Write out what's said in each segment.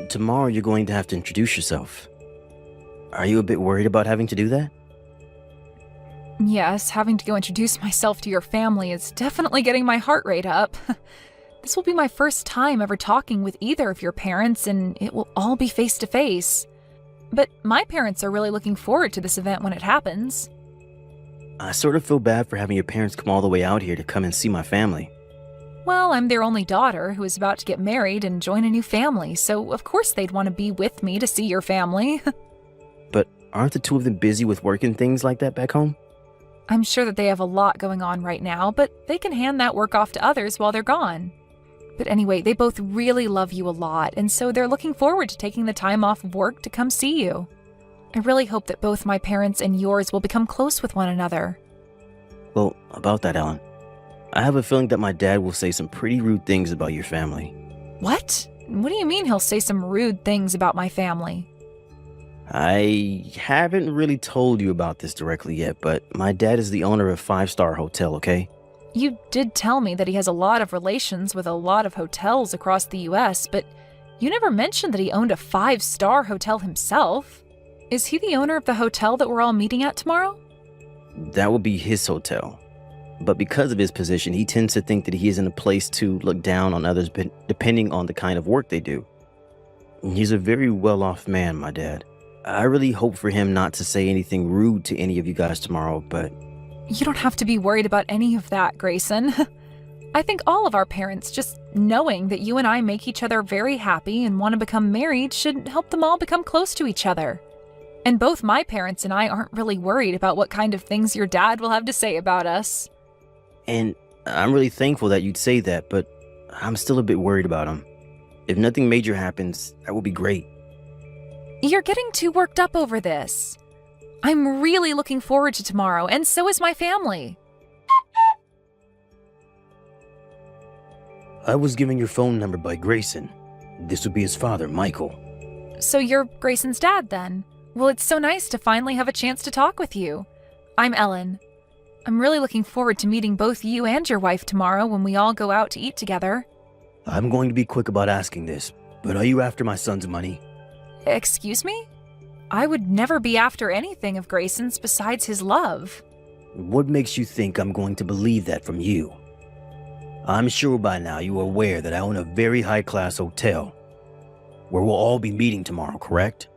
tomorrow you're going to have to introduce yourself. Are you a bit worried about having to do that? Yes, having to go introduce myself to your family is definitely getting my heart rate up. This will be my first time ever talking with either of your parents, and it will all be face-to-face. But my parents are really looking forward to this event when it happens. I sort of feel bad for having your parents come all the way out here to come and see my family. Well, I'm their only daughter who is about to get married and join a new family, so of course they'd want to be with me to see your family. But aren't the two of them busy with work and things like that back home? I'm sure that they have a lot going on right now, but they can hand that work off to others while they're gone. But anyway, they both really love you a lot, and so they're looking forward to taking the time off of work to come see you. I really hope that both my parents and yours will become close with one another. Well, about that, Ellen, I have a feeling that my dad will say some pretty rude things about your family. What? What do you mean he'll say some rude things about my family? I haven't really told you about this directly yet, but my dad is the owner of a 5-star hotel, okay? You did tell me that he has a lot of relations with a lot of hotels across the US, but you never mentioned that he owned a 5-star hotel himself. Is he the owner of the hotel that we're all meeting at tomorrow? That would be his hotel. But because of his position, he tends to think that he is in a place to look down on others depending on the kind of work they do. He's a very well-off man, my dad. I really hope for him not to say anything rude to any of you guys tomorrow, but... You don't have to be worried about any of that, Grayson. I think all of our parents, just knowing that you and I make each other very happy and want to become married, should help them all become close to each other. And both my parents and I aren't really worried about what kind of things your dad will have to say about us. And I'm really thankful that you'd say that, but I'm still a bit worried about him. If nothing major happens, that would be great. You're getting too worked up over this. I'm really looking forward to tomorrow, and so is my family. I was given your phone number by Grayson. This would be his father, Michael. So you're Grayson's dad, then? Well, it's so nice to finally have a chance to talk with you. I'm Ellen. I'm really looking forward to meeting both you and your wife tomorrow when we all go out to eat together. I'm going to be quick about asking this, but are you after my son's money? Excuse me? I would never be after anything of Grayson's besides his love. What makes you think I'm going to believe that from you? I'm sure by now you are aware that I own a very high-class hotel, where we'll all be meeting tomorrow, correct?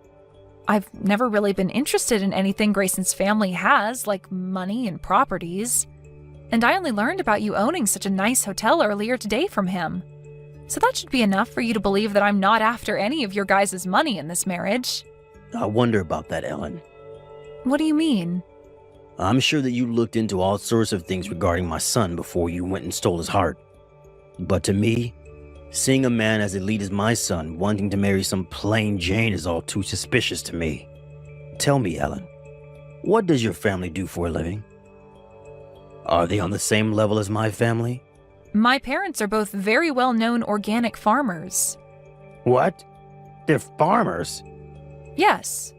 I've never really been interested in anything Grayson's family has, like money and properties. And I only learned about you owning such a nice hotel earlier today from him. So that should be enough for you to believe that I'm not after any of your guys' money in this marriage. I wonder about that, Ellen. What do you mean? I'm sure that you looked into all sorts of things regarding my son before you went and stole his heart. But to me, seeing a man as elite as my son wanting to marry some plain Jane is all too suspicious to me. Tell me, Ellen, what does your family do for a living? Are they on the same level as my family? My parents are both very well-known organic farmers. What? They're farmers? Yes.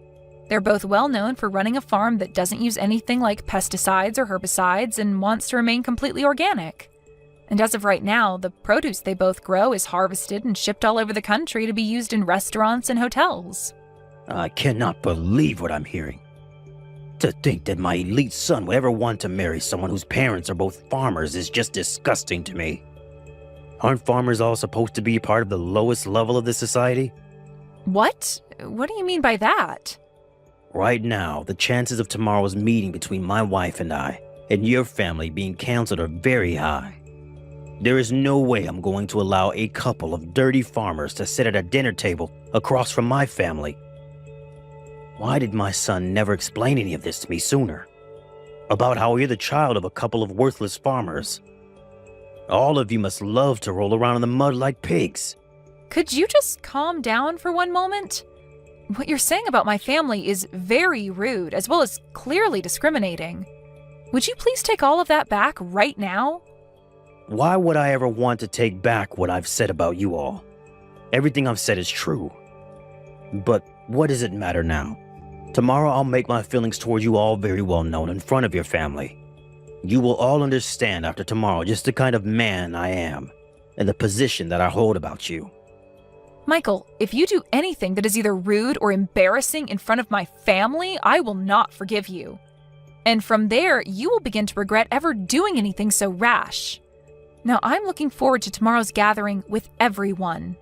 They're both well-known for running a farm that doesn't use anything like pesticides or herbicides and wants to remain completely organic. And as of right now, the produce they both grow is harvested and shipped all over the country to be used in restaurants and hotels. I cannot believe what I'm hearing. To think that my elite son would ever want to marry someone whose parents are both farmers is just disgusting to me. Aren't farmers all supposed to be a part of the lowest level of the society? What? What do you mean by that? Right now, the chances of tomorrow's meeting between my wife and I, and your family being canceled are very high. There is no way I'm going to allow a couple of dirty farmers to sit at a dinner table across from my family. Why did my son never explain any of this to me sooner? About how you're the child of a couple of worthless farmers. All of you must love to roll around in the mud like pigs. Could you just calm down for one moment? What you're saying about my family is very rude, as well as clearly discriminating. Would you please take all of that back right now? Why would I ever want to take back what I've said about you all? Everything I've said is true. But what does it matter now? Tomorrow I'll make my feelings toward you all very well known in front of your family. You will all understand after tomorrow just the kind of man I am and the position that I hold about you. Michael, if you do anything that is either rude or embarrassing in front of my family, I will not forgive you. And from there, you will begin to regret ever doing anything so rash. Now, I'm looking forward to tomorrow's gathering with everyone.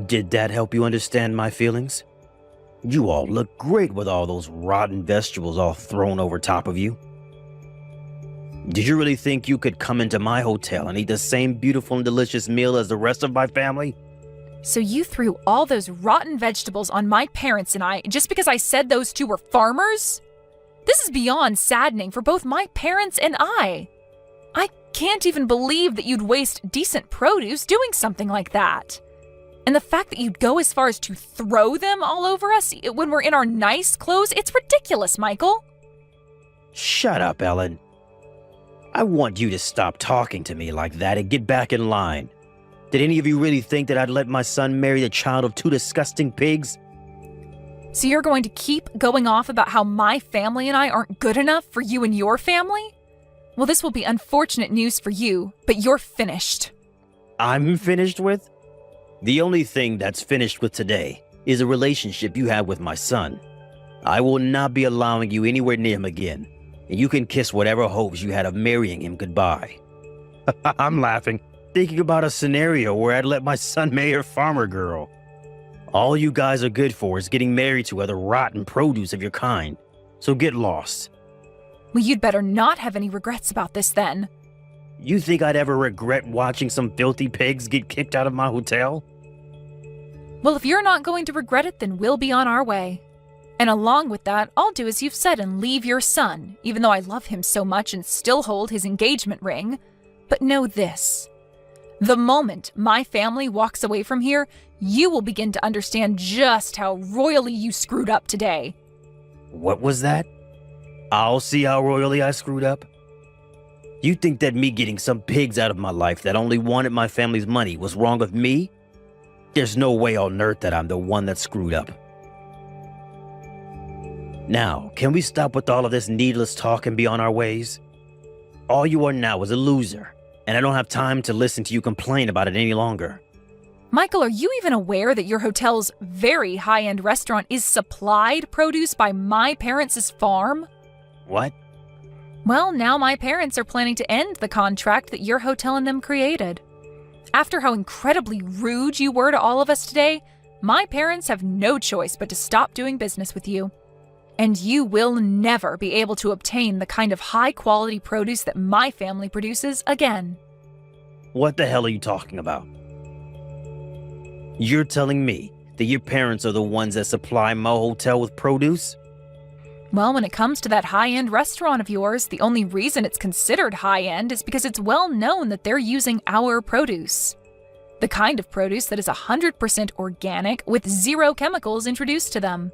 Did that help you understand my feelings? You all look great with all those rotten vegetables all thrown over top of you. Did you really think you could come into my hotel and eat the same beautiful and delicious meal as the rest of my family? So you threw all those rotten vegetables on my parents and I just because I said those two were farmers? This is beyond saddening for both my parents and I. I can't even believe that you'd waste decent produce doing something like that. And the fact that you'd go as far as to throw them all over us when we're in our nice clothes, it's ridiculous, Michael. Shut up, Ellen. I want you to stop talking to me like that and get back in line. Did any of you really think that I'd let my son marry the child of two disgusting pigs? So you're going to keep going off about how my family and I aren't good enough for you and your family? Well, this will be unfortunate news for you, but you're finished. I'm finished with? The only thing that's finished with today is a relationship you have with my son. I will not be allowing you anywhere near him again, and you can kiss whatever hopes you had of marrying him goodbye. I'm laughing, thinking about a scenario where I'd let my son marry a farmer girl. All you guys are good for is getting married to other rotten produce of your kind, so get lost. Well, you'd better not have any regrets about this then. You think I'd ever regret watching some filthy pigs get kicked out of my hotel? Well, if you're not going to regret it, then we'll be on our way. And along with that, I'll do as you've said and leave your son, even though I love him so much and still hold his engagement ring. But know this. The moment my family walks away from here, you will begin to understand just how royally you screwed up today. What was that? I'll see how royally I screwed up? You think that me getting some pigs out of my life that only wanted my family's money was wrong of me? There's no way on earth that I'm the one that screwed up. Now, can we stop with all of this needless talk and be on our ways? All you are now is a loser, and I don't have time to listen to you complain about it any longer. Michael, are you even aware that your hotel's very high-end restaurant is supplied produce by my parents' farm? What? Well, now my parents are planning to end the contract that your hotel and them created. After how incredibly rude you were to all of us today, my parents have no choice but to stop doing business with you. And you will never be able to obtain the kind of high-quality produce that my family produces again. What the hell are you talking about? You're telling me that your parents are the ones that supply my hotel with produce? Well, when it comes to that high-end restaurant of yours, the only reason it's considered high-end is because it's well known that they're using our produce. The kind of produce that is 100% organic with zero chemicals introduced to them.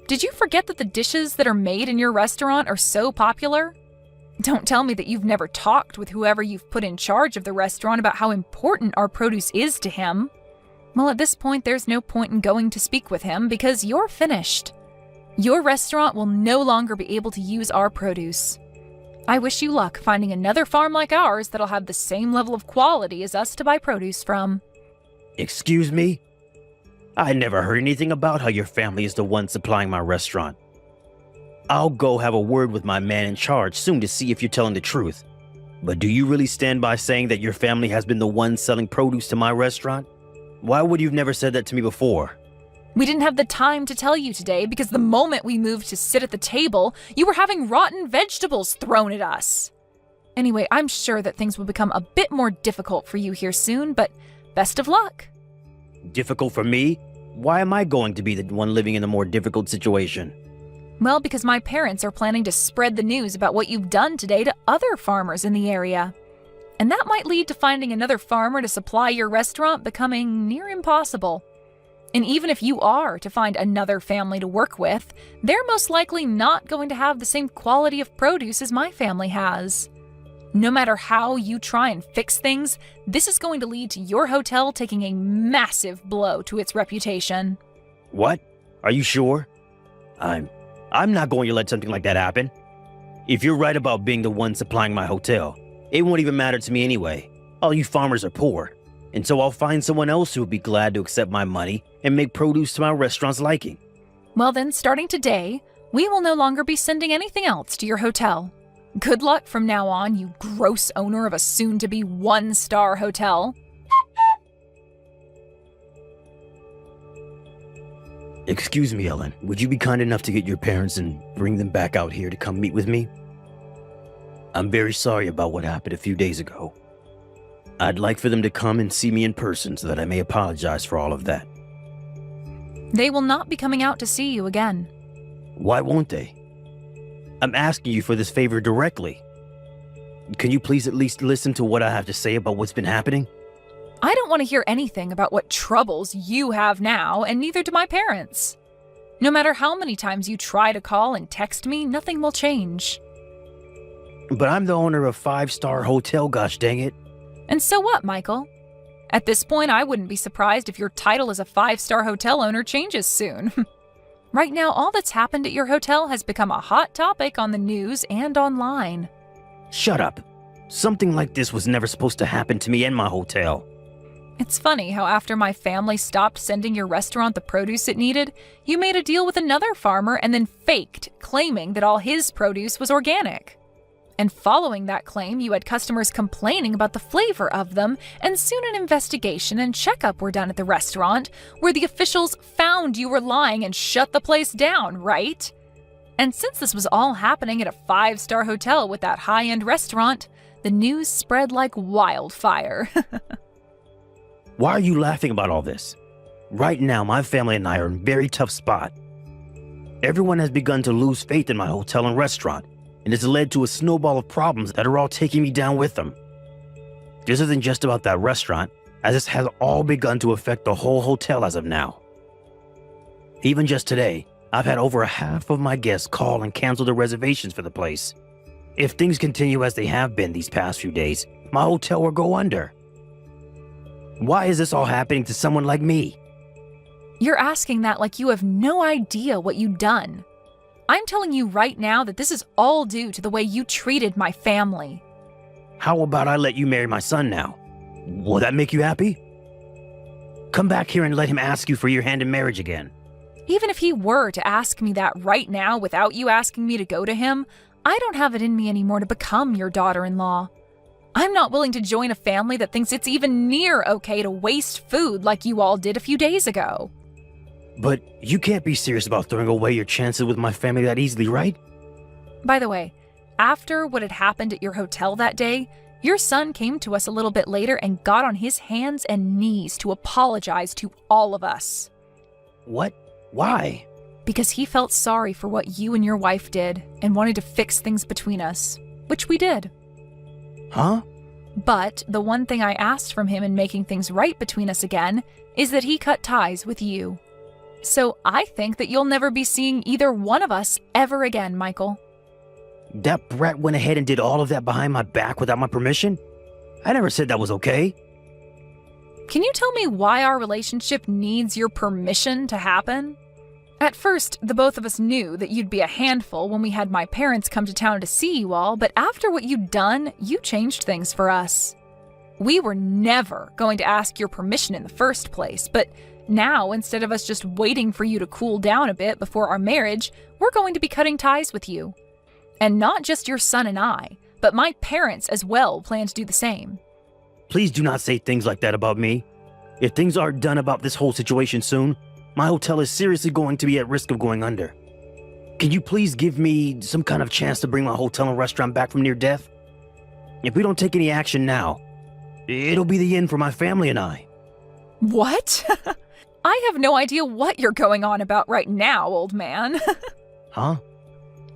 Did you forget that the dishes that are made in your restaurant are so popular? Don't tell me that you've never talked with whoever you've put in charge of the restaurant about how important our produce is to him. Well, at this point, there's no point in going to speak with him because you're finished. Your restaurant will no longer be able to use our produce. I wish you luck finding another farm like ours that'll have the same level of quality as us to buy produce from. Excuse me? I never heard anything about how your family is the one supplying my restaurant. I'll go have a word with my man in charge soon to see if you're telling the truth. But do you really stand by saying that your family has been the one selling produce to my restaurant? Why would you have never said that to me before? We didn't have the time to tell you today because the moment we moved to sit at the table, you were having rotten vegetables thrown at us. Anyway, I'm sure that things will become a bit more difficult for you here soon, but best of luck. Difficult for me? Why am I going to be the one living in a more difficult situation? Well, because my parents are planning to spread the news about what you've done today to other farmers in the area. And that might lead to finding another farmer to supply your restaurant becoming near impossible. And even if you are to find another family to work with, they're most likely not going to have the same quality of produce as my family has. No matter how you try and fix things, this is going to lead to your hotel taking a massive blow to its reputation. What? Are you sure? I'm not going to let something like that happen. If you're right about being the one supplying my hotel, it won't even matter to me anyway. All you farmers are poor, and so I'll find someone else who would be glad to accept my money and make produce to my restaurant's liking. Well then, starting today, we will no longer be sending anything else to your hotel. Good luck from now on, you gross owner of a soon-to-be one-star hotel. Excuse me, Ellen. Would you be kind enough to get your parents and bring them back out here to come meet with me? I'm very sorry about what happened a few days ago. I'd like for them to come and see me in person so that I may apologize for all of that. They will not be coming out to see you again. Why won't they? I'm asking you for this favor directly. Can you please at least listen to what I have to say about what's been happening? I don't want to hear anything about what troubles you have now, and neither do my parents. No matter how many times you try to call and text me, nothing will change. But I'm the owner of a 5-star hotel, gosh dang it. And so what, Michael? At this point, I wouldn't be surprised if your title as a 5-star hotel owner changes soon. Right now, all that's happened at your hotel has become a hot topic on the news and online. Shut up. Something like this was never supposed to happen to me and my hotel. It's funny how after my family stopped sending your restaurant the produce it needed, you made a deal with another farmer and then faked, claiming that all his produce was organic. And following that claim, you had customers complaining about the flavor of them, and soon an investigation and checkup were done at the restaurant, where the officials found you were lying and shut the place down, right? And since this was all happening at a 5-star hotel with that high-end restaurant, the news spread like wildfire. Why are you laughing about all this? Right now, my family and I are in a very tough spot. Everyone has begun to lose faith in my hotel and restaurant, and it's led to a snowball of problems that are all taking me down with them. This isn't just about that restaurant, as this has all begun to affect the whole hotel as of now. Even just today, I've had over half of my guests call and cancel their reservations for the place. If things continue as they have been these past few days, my hotel will go under. Why is this all happening to someone like me? You're asking that like you have no idea what you've done. I'm telling you right now that this is all due to the way you treated my family. How about I let you marry my son now? Will that make you happy? Come back here and let him ask you for your hand in marriage again. Even if he were to ask me that right now without you asking me to go to him, I don't have it in me anymore to become your daughter-in-law. I'm not willing to join a family that thinks it's even near okay to waste food like you all did a few days ago. But you can't be serious about throwing away your chances with my family that easily, right? By the way, after what had happened at your hotel that day, your son came to us a little bit later and got on his hands and knees to apologize to all of us. What? Why? Because he felt sorry for what you and your wife did and wanted to fix things between us, which we did. Huh? But the one thing I asked from him in making things right between us again is that he cut ties with you. So I think that you'll never be seeing either one of us ever again, Michael. That brat went ahead and did all of that behind my back without my permission? I never said that was okay. Can you tell me why our relationship needs your permission to happen? At first, the both of us knew that you'd be a handful when we had my parents come to town to see you all, but after what you'd done, you changed things for us. We were never going to ask your permission in the first place, but now, instead of us just waiting for you to cool down a bit before our marriage, we're going to be cutting ties with you. And not just your son and I, but my parents as well plan to do the same. Please do not say things like that about me. If things aren't done about this whole situation soon, my hotel is seriously going to be at risk of going under. Can you please give me some kind of chance to bring my hotel and restaurant back from near death? If we don't take any action now, it'll be the end for my family and I. What? I have no idea what you're going on about right now, old man. Huh?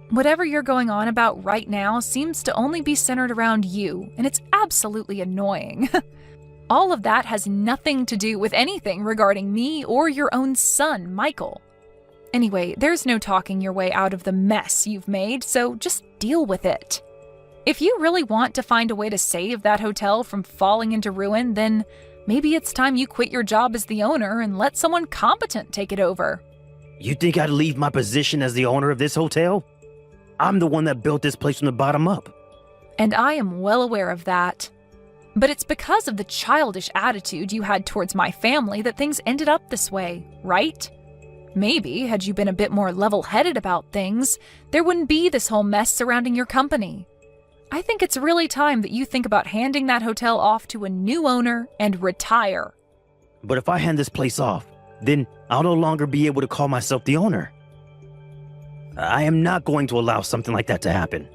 Whatever you're going on about right now seems to only be centered around you, and it's absolutely annoying. All of that has nothing to do with anything regarding me or your own son, Michael. Anyway, there's no talking your way out of the mess you've made, so just deal with it. If you really want to find a way to save that hotel from falling into ruin, then maybe it's time you quit your job as the owner and let someone competent take it over. You think I'd leave my position as the owner of this hotel? I'm the one that built this place from the bottom up. And I am well aware of that. But it's because of the childish attitude you had towards my family that things ended up this way, right? Maybe, had you been a bit more level-headed about things, there wouldn't be this whole mess surrounding your company. I think it's really time that you think about handing that hotel off to a new owner and retire. But if I hand this place off, then I'll no longer be able to call myself the owner. I am not going to allow something like that to happen.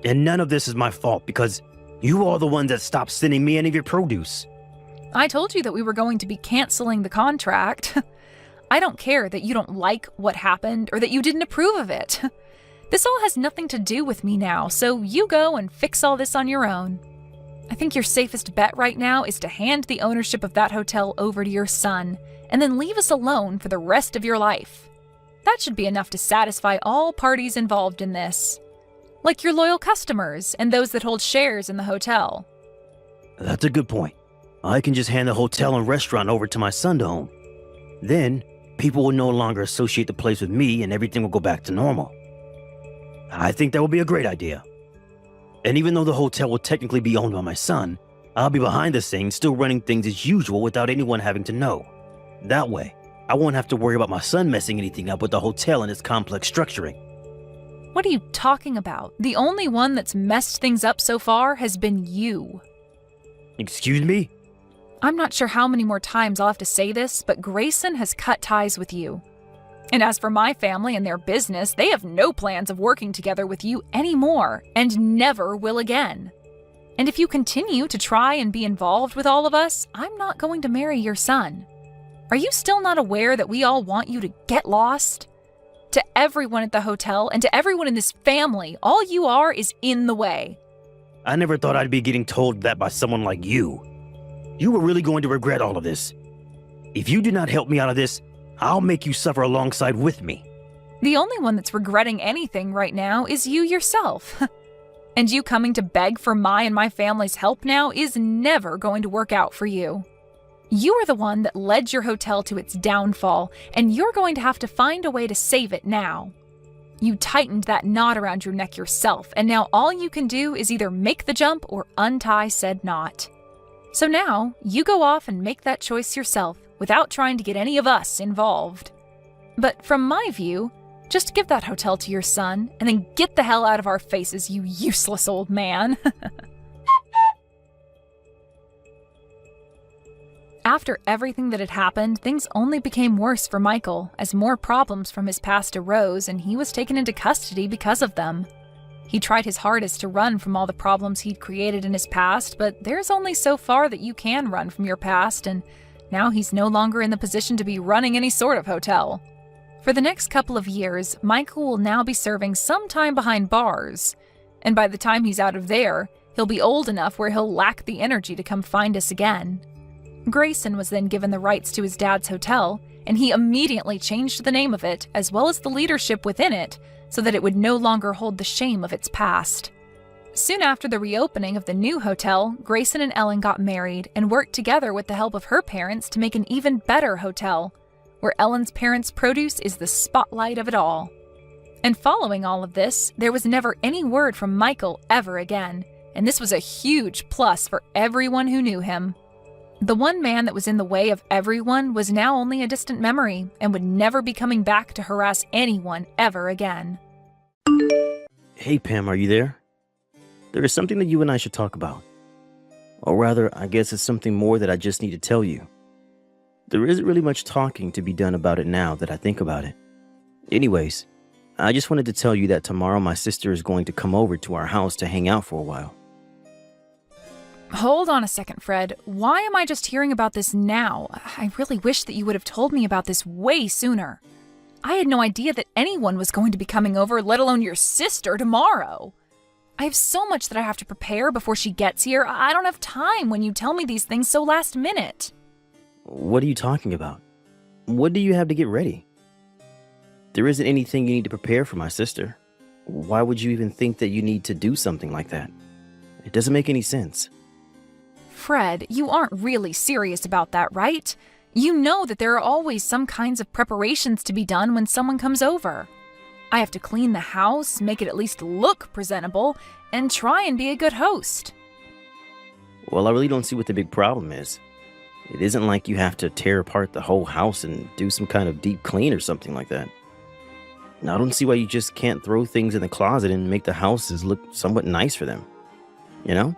And none of this is my fault because you are the ones that stopped sending me any of your produce. I told you that we were going to be canceling the contract. I don't care that you don't like what happened or that you didn't approve of it. This all has nothing to do with me now, so you go and fix all this on your own. I think your safest bet right now is to hand the ownership of that hotel over to your son, and then leave us alone for the rest of your life. That should be enough to satisfy all parties involved in this. Like your loyal customers and those that hold shares in the hotel. That's a good point. I can just hand the hotel and restaurant over to my son to own. Then, people will no longer associate the place with me and everything will go back to normal. I think that would be a great idea. And even though the hotel will technically be owned by my son, I'll be behind the scenes still running things as usual without anyone having to know. That way, I won't have to worry about my son messing anything up with the hotel and its complex structuring. What are you talking about? The only one that's messed things up so far has been you. Excuse me? I'm not sure how many more times I'll have to say this, but Grayson has cut ties with you. And as for my family and their business, they have no plans of working together with you anymore, and never will again. And if you continue to try and be involved with all of us, I'm not going to marry your son. Are you still not aware that we all want you to get lost? To everyone at the hotel and to everyone in this family, all you are is in the way. I never thought I'd be getting told that by someone like you. You were really going to regret all of this. If you do not help me out of this, I'll make you suffer alongside with me. The only one that's regretting anything right now is you yourself. And you coming to beg for my and my family's help now is never going to work out for you. You are the one that led your hotel to its downfall, and you're going to have to find a way to save it now. You tightened that knot around your neck yourself, and now all you can do is either make the jump or untie said knot. So now, you go off and make that choice yourself, without trying to get any of us involved. But from my view, just give that hotel to your son, and then get the hell out of our faces, you useless old man. After everything that had happened, things only became worse for Michael, as more problems from his past arose, and he was taken into custody because of them. He tried his hardest to run from all the problems he'd created in his past, but there's only so far that you can run from your past, and now he's no longer in the position to be running any sort of hotel. For the next couple of years, Michael will now be serving some time behind bars. And by the time he's out of there, he'll be old enough where he'll lack the energy to come find us again. Grayson was then given the rights to his dad's hotel, and he immediately changed the name of it, as well as the leadership within it, so that it would no longer hold the shame of its past. Soon after the reopening of the new hotel, Grayson and Ellen got married and worked together with the help of her parents to make an even better hotel, where Ellen's parents' produce is the spotlight of it all. And following all of this, there was never any word from Michael ever again, and this was a huge plus for everyone who knew him. The one man that was in the way of everyone was now only a distant memory and would never be coming back to harass anyone ever again. Hey Pam, are you there? There is something that you and I should talk about. Or rather, I guess it's something more that I just need to tell you. There isn't really much talking to be done about it now that I think about it. Anyways, I just wanted to tell you that tomorrow my sister is going to come over to our house to hang out for a while. Hold on a second, Fred. Why am I just hearing about this now? I really wish that you would have told me about this way sooner. I had no idea that anyone was going to be coming over, let alone your sister, tomorrow. I have so much that I have to prepare before she gets here. I don't have time when you tell me these things so last minute. What are you talking about? What do you have to get ready? There isn't anything you need to prepare for my sister. Why would you even think that you need to do something like that? It doesn't make any sense. Fred, you aren't really serious about that, right? You know that there are always some kinds of preparations to be done when someone comes over. I have to clean the house, make it at least look presentable, and try and be a good host. Well, I really don't see what the big problem is. It isn't like you have to tear apart the whole house and do some kind of deep clean or something like that. Now, I don't see why you just can't throw things in the closet and make the houses look somewhat nice for them. You know?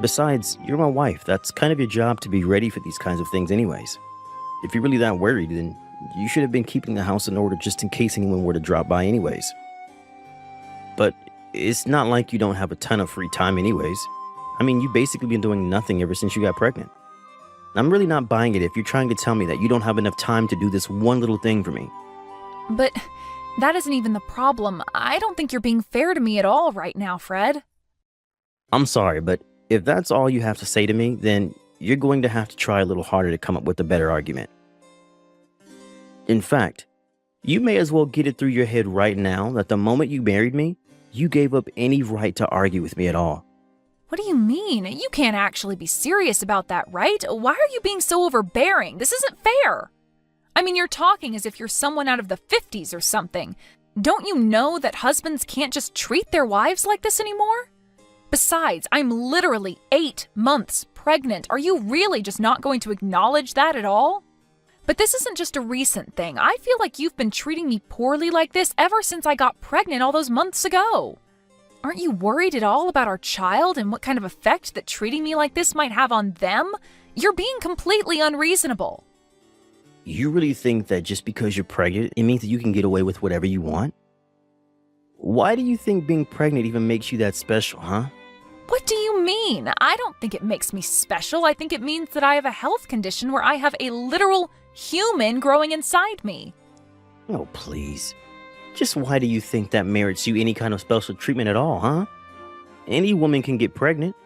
Besides, you're my wife. That's kind of your job to be ready for these kinds of things anyways. If you're really that worried, then you should have been keeping the house in order just in case anyone were to drop by anyways. But it's not like you don't have a ton of free time anyways. I mean, you've basically been doing nothing ever since you got pregnant. I'm really not buying it if you're trying to tell me that you don't have enough time to do this one little thing for me. But that isn't even the problem. I don't think you're being fair to me at all right now, Fred. I'm sorry, but if that's all you have to say to me, then you're going to have to try a little harder to come up with a better argument. In fact, you may as well get it through your head right now that the moment you married me, you gave up any right to argue with me at all. What do you mean? You can't actually be serious about that, right? Why are you being so overbearing? This isn't fair. I mean, you're talking as if you're someone out of the 50s or something. Don't you know that husbands can't just treat their wives like this anymore? Besides, I'm literally 8 months pregnant. Are you really just not going to acknowledge that at all? But this isn't just a recent thing. I feel like you've been treating me poorly like this ever since I got pregnant all those months ago. Aren't you worried at all about our child and what kind of effect that treating me like this might have on them? You're being completely unreasonable. You really think that just because you're pregnant, it means that you can get away with whatever you want? Why do you think being pregnant even makes you that special, huh? What do you mean? I don't think it makes me special. I think it means that I have a health condition where I have a literal human growing inside me. Oh, please. Just why do you think that merits you any kind of special treatment at all, huh? Any woman can get pregnant.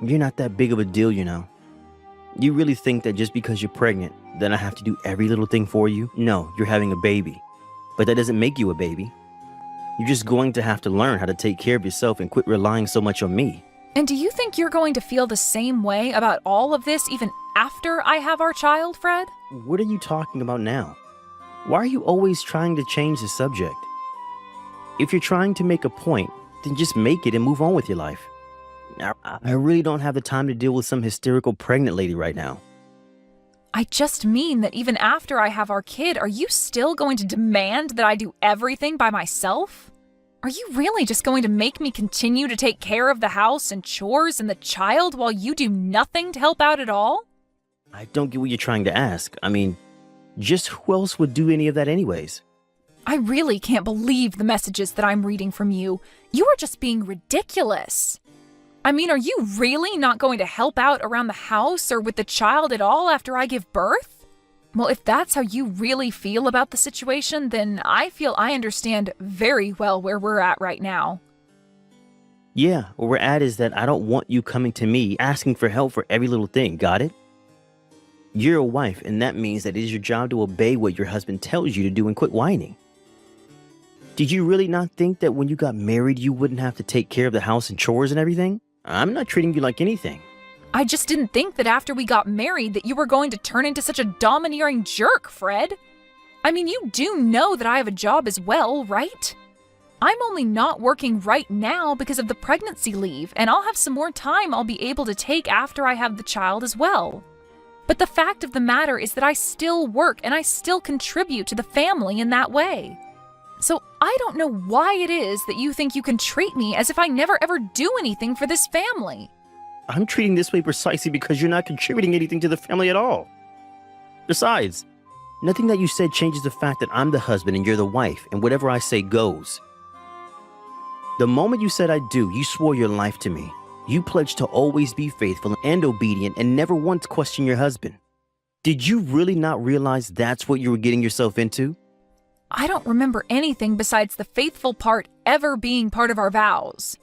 You're not that big of a deal, you know. You really think that just because you're pregnant, then I have to do every little thing for you? No, you're having a baby. But that doesn't make you a baby. You're just going to have to learn how to take care of yourself and quit relying so much on me. And do you think you're going to feel the same way about all of this even after I have our child, Fred? What are you talking about now? Why are you always trying to change the subject? If you're trying to make a point, then just make it and move on with your life. I really don't have the time to deal with some hysterical pregnant lady right now. I just mean that even after I have our kid, are you still going to demand that I do everything by myself? Are you really just going to make me continue to take care of the house and chores and the child while you do nothing to help out at all? I don't get what you're trying to ask. I mean, just who else would do any of that anyways? I really can't believe the messages that I'm reading from you. You are just being ridiculous. I mean, are you really not going to help out around the house or with the child at all after I give birth? Well, if that's how you really feel about the situation, then I feel I understand very well where we're at right now. Yeah, where we're at is that I don't want you coming to me asking for help for every little thing, got it? You're a wife, and that means that it is your job to obey what your husband tells you to do and quit whining. Did you really not think that when you got married, you wouldn't have to take care of the house and chores and everything? I'm not treating you like anything. I just didn't think that after we got married that you were going to turn into such a domineering jerk, Fred. I mean, you do know that I have a job as well, right? I'm only not working right now because of the pregnancy leave, and I'll have some more time I'll be able to take after I have the child as well. But the fact of the matter is that I still work and I still contribute to the family in that way. So I don't know why it is that you think you can treat me as if I never ever do anything for this family. I'm treating this way precisely because you're not contributing anything to the family at all. Besides, nothing that you said changes the fact that I'm the husband and you're the wife, and whatever I say goes. The moment you said I do, you swore your life to me. You pledged to always be faithful and obedient and never once question your husband. Did you really not realize that's what you were getting yourself into? I don't remember anything besides the faithful part ever being part of our vows.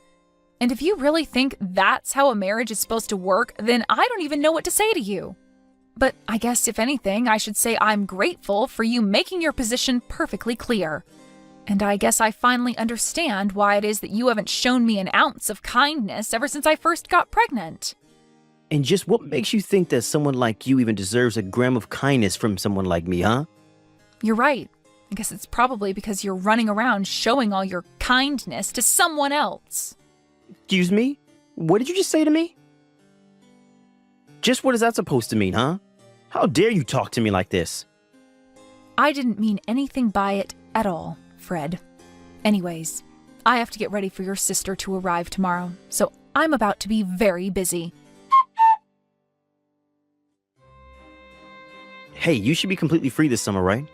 And if you really think that's how a marriage is supposed to work, then I don't even know what to say to you. But I guess if anything, I should say I'm grateful for you making your position perfectly clear. And I guess I finally understand why it is that you haven't shown me an ounce of kindness ever since I first got pregnant. And just what makes you think that someone like you even deserves a gram of kindness from someone like me, huh? You're right. I guess it's probably because you're running around showing all your kindness to someone else. Excuse me? What did you just say to me? Just what is that supposed to mean, huh? How dare you talk to me like this? I didn't mean anything by it at all, Fred. Anyways, I have to get ready for your sister to arrive tomorrow, so I'm about to be very busy. Hey, you should be completely free this summer, right?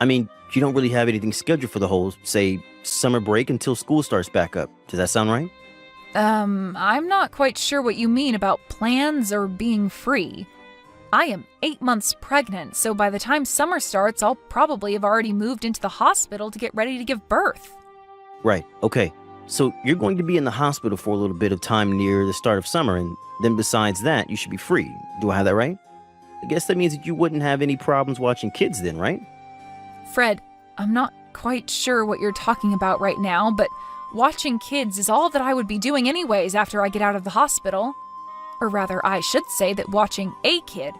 I mean, you don't really have anything scheduled for the whole, say, summer break until school starts back up. Does that sound right? I'm not quite sure what you mean about plans or being free. I am 8 months pregnant, so by the time summer starts, I'll probably have already moved into the hospital to get ready to give birth. Right, okay. So you're going to be in the hospital for a little bit of time near the start of summer, and then besides that, you should be free. Do I have that right? I guess that means that you wouldn't have any problems watching kids then, right? Fred, I'm not quite sure what you're talking about right now, but watching kids is all that I would be doing anyways after I get out of the hospital. Or rather, I should say that watching a kid,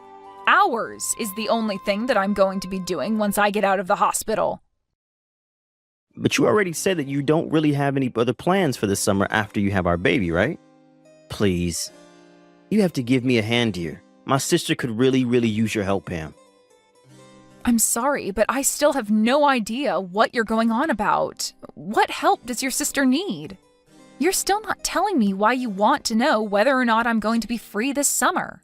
ours, is the only thing that I'm going to be doing once I get out of the hospital. But you already said that you don't really have any other plans for the summer after you have our baby, right? Please. You have to give me a hand here. My sister could really use your help, Pam. I'm sorry, but I still have no idea what you're going on about. What help does your sister need? You're still not telling me why you want to know whether or not I'm going to be free this summer.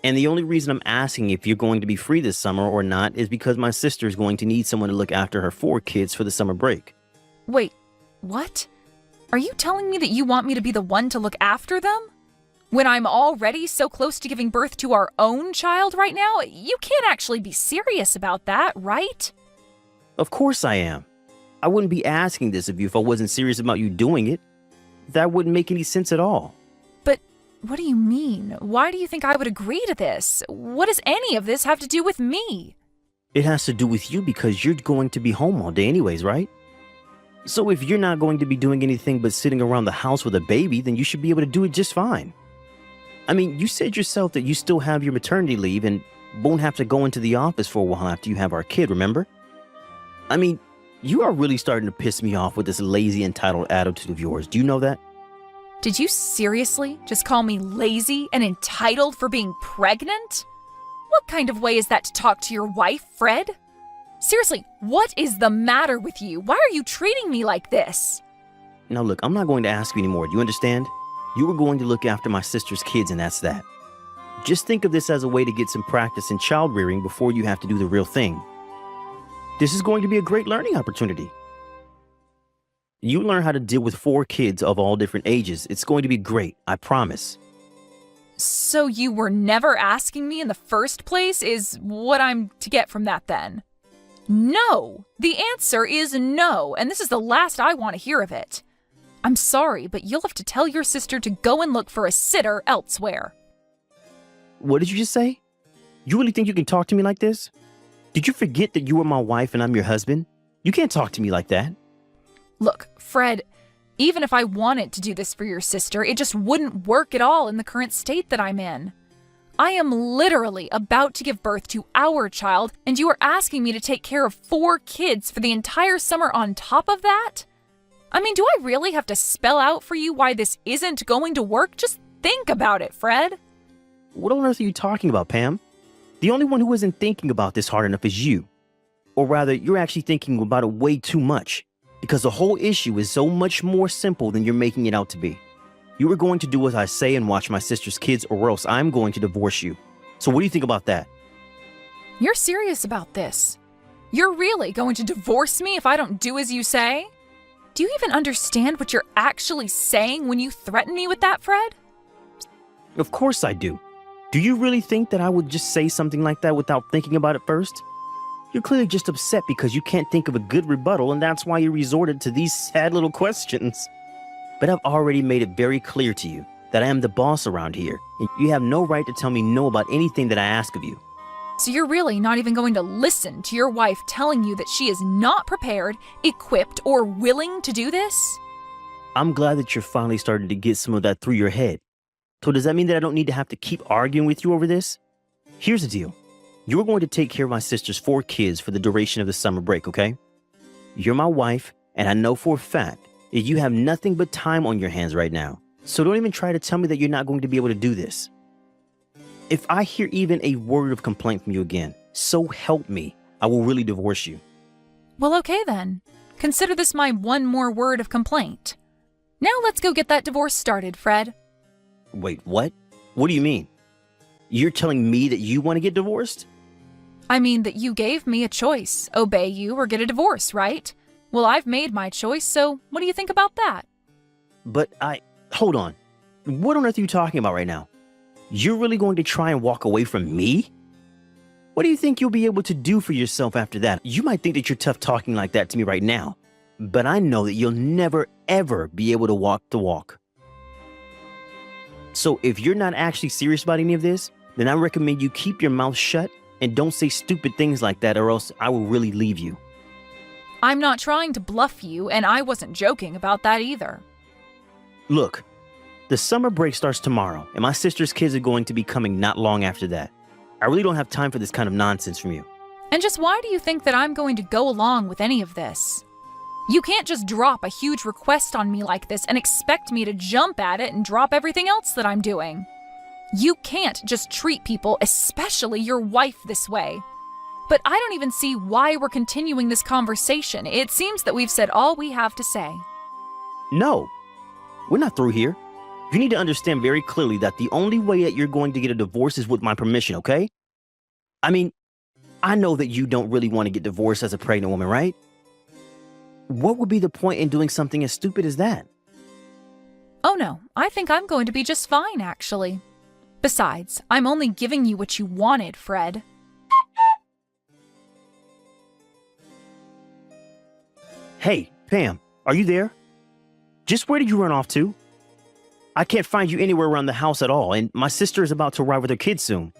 And the only reason I'm asking if you're going to be free this summer or not is because my sister is going to need someone to look after her 4 kids for the summer break. Wait, what? Are you telling me that you want me to be the one to look after them? When I'm already so close to giving birth to our own child right now? You can't actually be serious about that, right? Of course I am. I wouldn't be asking this of you if I wasn't serious about you doing it. That wouldn't make any sense at all. But what do you mean? Why do you think I would agree to this? What does any of this have to do with me? It has to do with you because you're going to be home all day anyways, right? So if you're not going to be doing anything but sitting around the house with a baby, then you should be able to do it just fine. I mean, you said yourself that you still have your maternity leave and won't have to go into the office for a while after you have our kid, remember? I mean, you are really starting to piss me off with this lazy, entitled attitude of yours. Do you know that? Did you seriously just call me lazy and entitled for being pregnant? What kind of way is that to talk to your wife, Fred? Seriously, what is the matter with you? Why are you treating me like this? Now look, I'm not going to ask you anymore. Do you understand? You were going to look after my sister's kids, and that's that. Just think of this as a way to get some practice in child rearing before you have to do the real thing. This is going to be a great learning opportunity. You learn how to deal with 4 kids of all different ages. It's going to be great, I promise. So you were never asking me in the first place is what I'm to get from that then? No! The answer is no, and this is the last I want to hear of it. I'm sorry, but you'll have to tell your sister to go and look for a sitter elsewhere. What did you just say? You really think you can talk to me like this? Did you forget that you are my wife and I'm your husband? You can't talk to me like that. Look, Fred, even if I wanted to do this for your sister, it just wouldn't work at all in the current state that I'm in. I am literally about to give birth to our child, and you are asking me to take care of 4 kids for the entire summer on top of that? I mean, do I really have to spell out for you why this isn't going to work? Just think about it, Fred. What on earth are you talking about, Pam? The only one who isn't thinking about this hard enough is you. Or rather, you're actually thinking about it way too much. Because the whole issue is so much more simple than you're making it out to be. You are going to do as I say and watch my sister's kids, or else I'm going to divorce you. So what do you think about that? You're serious about this? You're really going to divorce me if I don't do as you say? Do you even understand what you're actually saying when you threaten me with that, Fred? Of course I do. Do you really think that I would just say something like that without thinking about it first? You're clearly just upset because you can't think of a good rebuttal, and that's why you resorted to these sad little questions. But I've already made it very clear to you that I am the boss around here, and you have no right to tell me no about anything that I ask of you. So you're really not even going to listen to your wife telling you that she is not prepared, equipped, or willing to do this? I'm glad that you're finally starting to get some of that through your head. So does that mean that I don't need to have to keep arguing with you over this? Here's the deal. You're going to take care of my sister's 4 kids for the duration of the summer break, okay? You're my wife, and I know for a fact that you have nothing but time on your hands right now. So don't even try to tell me that you're not going to be able to do this. If I hear even a word of complaint from you again, so help me, I will really divorce you. Well, okay then. Consider this my one more word of complaint. Now let's go get that divorce started, Fred. Wait, what? What do you mean? You're telling me that you want to get divorced? I mean that you gave me a choice, obey you or get a divorce, right? Well, I've made my choice, so what do you think about that? But hold on. What on earth are you talking about right now? You're really going to try and walk away from me? What do you think you'll be able to do for yourself after that? You might think that you're tough talking like that to me right now, but I know that you'll never, ever be able to walk the walk. So if you're not actually serious about any of this, then I recommend you keep your mouth shut and don't say stupid things like that, or else I will really leave you. I'm not trying to bluff you, and I wasn't joking about that either. Look, the summer break starts tomorrow, and my sister's kids are going to be coming not long after that. I really don't have time for this kind of nonsense from you. And just why do you think that I'm going to go along with any of this? You can't just drop a huge request on me like this and expect me to jump at it and drop everything else that I'm doing. You can't just treat people, especially your wife, this way. But I don't even see why we're continuing this conversation. It seems that we've said all we have to say. No, we're not through here. You need to understand very clearly that the only way that you're going to get a divorce is with my permission, okay? I mean, I know that you don't really want to get divorced as a pregnant woman, right? What would be the point in doing something as stupid as that? Oh no, I think I'm going to be just fine, actually. Besides, I'm only giving you what you wanted, Fred. Hey, Pam, are you there? Just where did you run off to? I can't find you anywhere around the house at all, and my sister is about to arrive with her kids soon.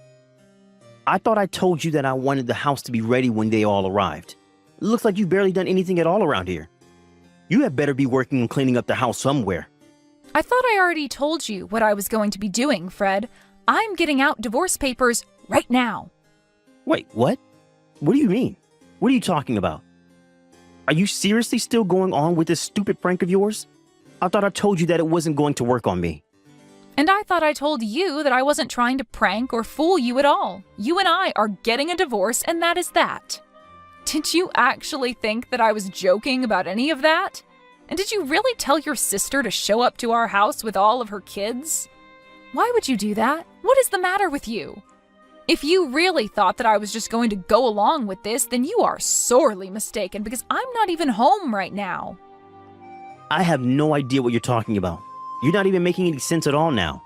I thought I told you that I wanted the house to be ready when they all arrived. It looks like you've barely done anything at all around here. You had better be working on cleaning up the house somewhere. I thought I already told you what I was going to be doing, Fred. I'm getting out divorce papers right now. Wait, what? What do you mean? What are you talking about? Are you seriously still going on with this stupid prank of yours? I thought I told you that it wasn't going to work on me. And I thought I told you that I wasn't trying to prank or fool you at all. You and I are getting a divorce, and that is that. Did you actually think that I was joking about any of that? And did you really tell your sister to show up to our house with all of her kids? Why would you do that? What is the matter with you? If you really thought that I was just going to go along with this, then you are sorely mistaken, because I'm not even home right now. I have no idea what you're talking about. You're not even making any sense at all now.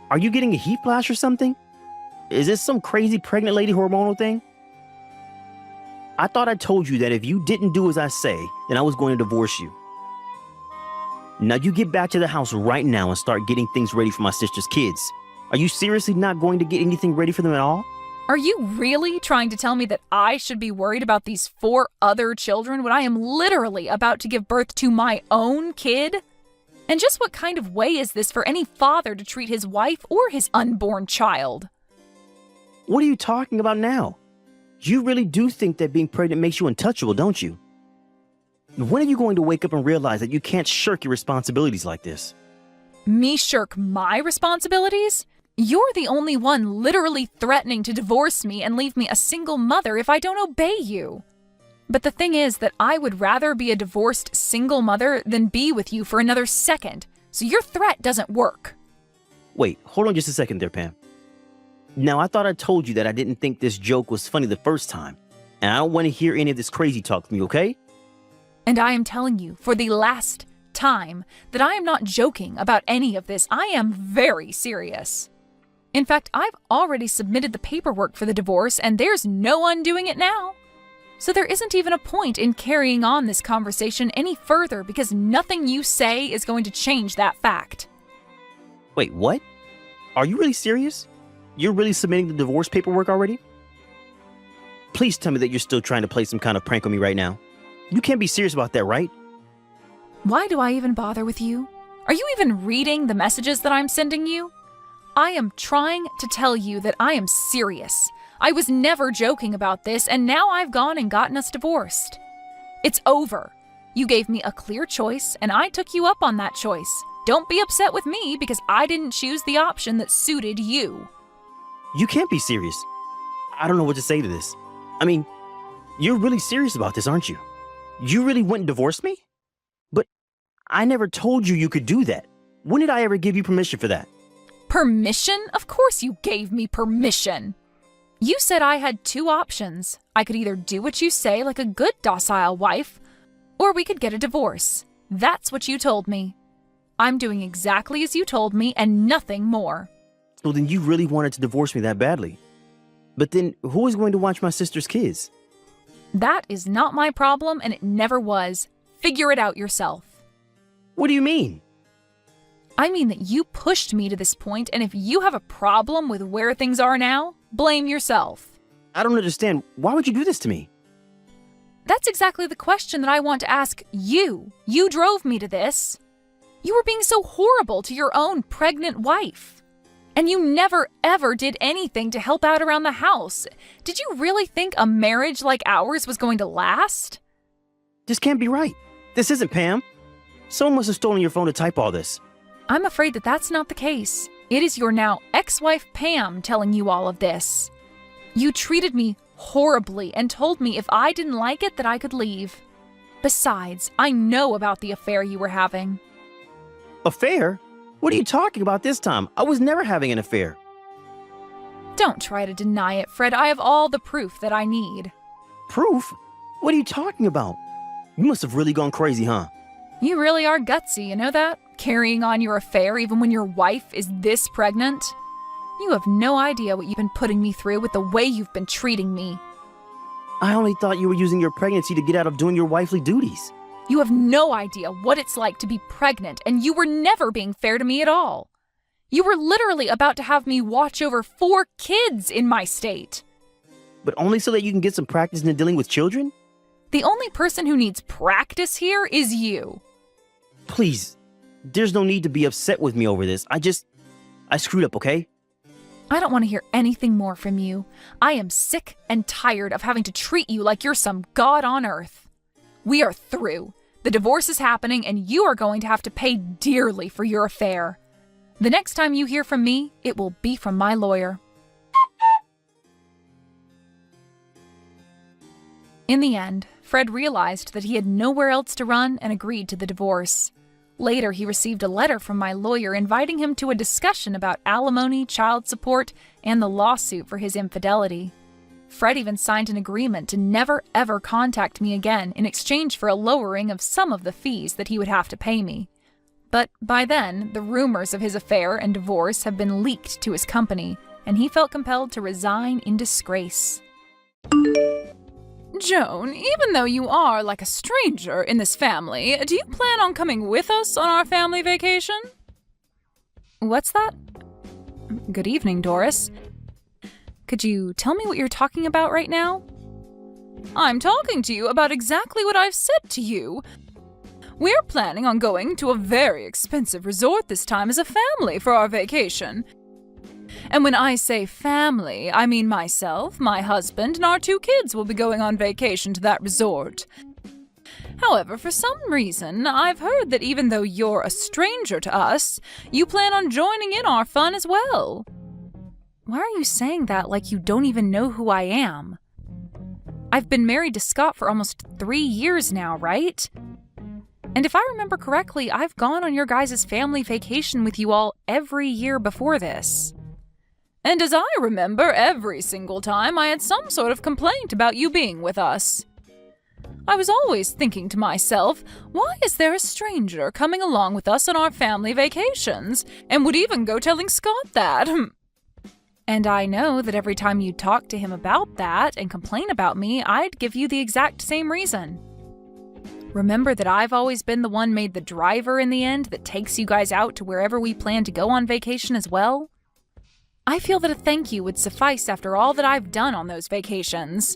Are you getting a heat flash or something? Is this some crazy pregnant lady hormonal thing? I thought I told you that if you didn't do as I say, then I was going to divorce you. Now you get back to the house right now and start getting things ready for my sister's kids. Are you seriously not going to get anything ready for them at all? Are you really trying to tell me that I should be worried about these 4 other children when I am literally about to give birth to my own kid? And just what kind of way is this for any father to treat his wife or his unborn child? What are you talking about now? You really do think that being pregnant makes you untouchable, don't you? When are you going to wake up and realize that you can't shirk your responsibilities like this? Me shirk my responsibilities? You're the only one literally threatening to divorce me and leave me a single mother if I don't obey you. But the thing is that I would rather be a divorced single mother than be with you for another second, so your threat doesn't work. Wait, hold on just a second there, Pam. Now, I thought I told you that I didn't think this joke was funny the first time, and I don't want to hear any of this crazy talk from you, okay? And I am telling you for the last time that I am not joking about any of this. I am very serious. In fact, I've already submitted the paperwork for the divorce, and there's no undoing it now. So there isn't even a point in carrying on this conversation any further, because nothing you say is going to change that fact. Wait, what? Are you really serious? You're really submitting the divorce paperwork already? Please tell me that you're still trying to play some kind of prank on me right now. You can't be serious about that, right? Why do I even bother with you? Are you even reading the messages that I'm sending you? I am trying to tell you that I am serious. I was never joking about this, and now I've gone and gotten us divorced. It's over. You gave me a clear choice, and I took you up on that choice. Don't be upset with me because I didn't choose the option that suited you. You can't be serious. I don't know what to say to this. I mean, you're really serious about this, aren't you? You really went and divorced me? But I never told you you could do that. When did I ever give you permission for that? Permission? Of course you gave me permission. You said I had two options. I could either do what you say like a good docile wife, or we could get a divorce. That's what you told me. I'm doing exactly as you told me and nothing more. So then you really wanted to divorce me that badly. But then who is going to watch my sister's kids? That is not my problem and it never was. Figure it out yourself. What do you mean? I mean that you pushed me to this point, and if you have a problem with where things are now, blame yourself. I don't understand. Why would you do this to me? That's exactly the question that I want to ask you. You drove me to this. You were being so horrible to your own pregnant wife. And you never ever did anything to help out around the house. Did you really think a marriage like ours was going to last? This can't be right. This isn't Pam. Someone must have stolen your phone to type all this. I'm afraid that that's not the case. It is your now ex-wife Pam telling you all of this. You treated me horribly and told me if I didn't like it that I could leave. Besides, I know about the affair you were having. Affair? What are you talking about this time? I was never having an affair. Don't try to deny it, Fred. I have all the proof that I need. Proof? What are you talking about? You must have really gone crazy, huh? You really are gutsy, you know that? Carrying on your affair even when your wife is this pregnant? You have no idea what you've been putting me through with the way you've been treating me. I only thought you were using your pregnancy to get out of doing your wifely duties. You have no idea what it's like to be pregnant, and you were never being fair to me at all. You were literally about to have me watch over 4 kids in my state. But only so that you can get some practice in dealing with children? The only person who needs practice here is you. Please, there's no need to be upset with me over this. I screwed up, okay? I don't want to hear anything more from you. I am sick and tired of having to treat you like you're some god on earth. We are through. The divorce is happening, and you are going to have to pay dearly for your affair. The next time you hear from me, it will be from my lawyer. In the end, Fred realized that he had nowhere else to run and agreed to the divorce. Later, he received a letter from my lawyer inviting him to a discussion about alimony, child support, and the lawsuit for his infidelity. Fred even signed an agreement to never ever contact me again in exchange for a lowering of some of the fees that he would have to pay me. But by then, the rumors of his affair and divorce have been leaked to his company, and he felt compelled to resign in disgrace. Joan, even though you are like a stranger in this family, do you plan on coming with us on our family vacation? What's that? Good evening, Doris. Could you tell me what you're talking about right now? I'm talking to you about exactly what I've said to you. We're planning on going to a very expensive resort this time as a family for our vacation. And when I say family, I mean myself, my husband, and our 2 kids will be going on vacation to that resort. However, for some reason, I've heard that even though you're a stranger to us, you plan on joining in our fun as well. Why are you saying that like you don't even know who I am? I've been married to Scott for almost 3 years now, right? And if I remember correctly, I've gone on your guys' family vacation with you all every year before this. And as I remember, every single time I had some sort of complaint about you being with us. I was always thinking to myself, why is there a stranger coming along with us on our family vacations? And would even go telling Scott that. And I know that every time you talk to him about that and complain about me, I'd give you the exact same reason. Remember that I've always been the one made the driver in the end that takes you guys out to wherever we plan to go on vacation as well? I feel that a thank you would suffice after all that I've done on those vacations.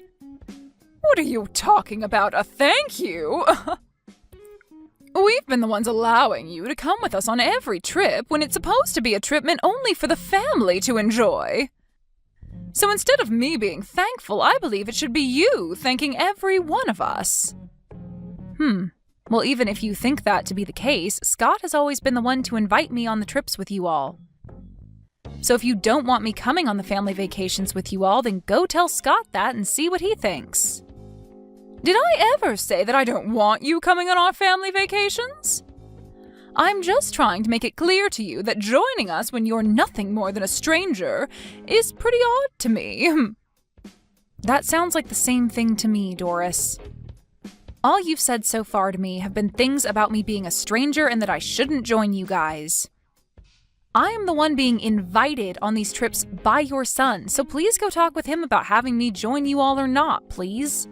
What are you talking about, a thank you? We've been the ones allowing you to come with us on every trip when it's supposed to be a trip meant only for the family to enjoy. So instead of me being thankful, I believe it should be you thanking every one of us. Well, even if you think that to be the case, Scott has always been the one to invite me on the trips with you all. So if you don't want me coming on the family vacations with you all, then go tell Scott that and see what he thinks. Did I ever say that I don't want you coming on our family vacations? I'm just trying to make it clear to you that joining us when you're nothing more than a stranger is pretty odd to me. That sounds like the same thing to me, Doris. All you've said so far to me have been things about me being a stranger and that I shouldn't join you guys. I am the one being invited on these trips by your son, so please go talk with him about having me join you all or not, please.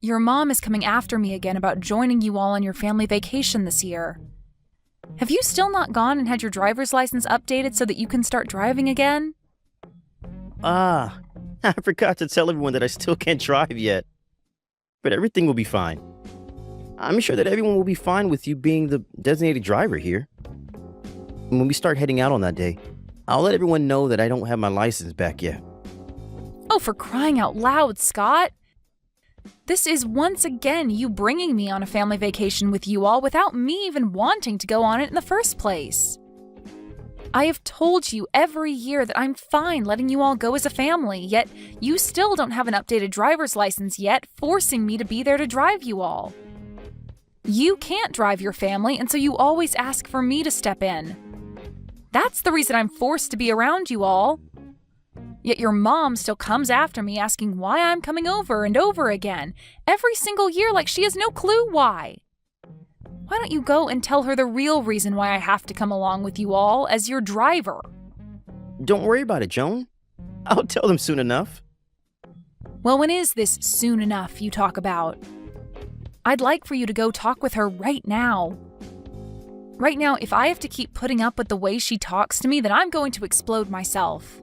Your mom is coming after me again about joining you all on your family vacation this year. Have you still not gone and had your driver's license updated so that you can start driving again? I forgot to tell everyone that I still can't drive yet. But everything will be fine. I'm sure that everyone will be fine with you being the designated driver here. When we start heading out on that day, I'll let everyone know that I don't have my license back yet. Oh, for crying out loud, Scott! This is once again you bringing me on a family vacation with you all without me even wanting to go on it in the first place. I have told you every year that I'm fine letting you all go as a family, yet you still don't have an updated driver's license yet, forcing me to be there to drive you all. You can't drive your family, and so you always ask for me to step in. That's the reason I'm forced to be around you all. Yet your mom still comes after me asking why I'm coming over and over again, every single year like she has no clue why. Why don't you go and tell her the real reason why I have to come along with you all as your driver? Don't worry about it, Joan. I'll tell them soon enough. Well, when is this soon enough you talk about? I'd like for you to go talk with her right now. Right now, if I have to keep putting up with the way she talks to me, then I'm going to explode myself.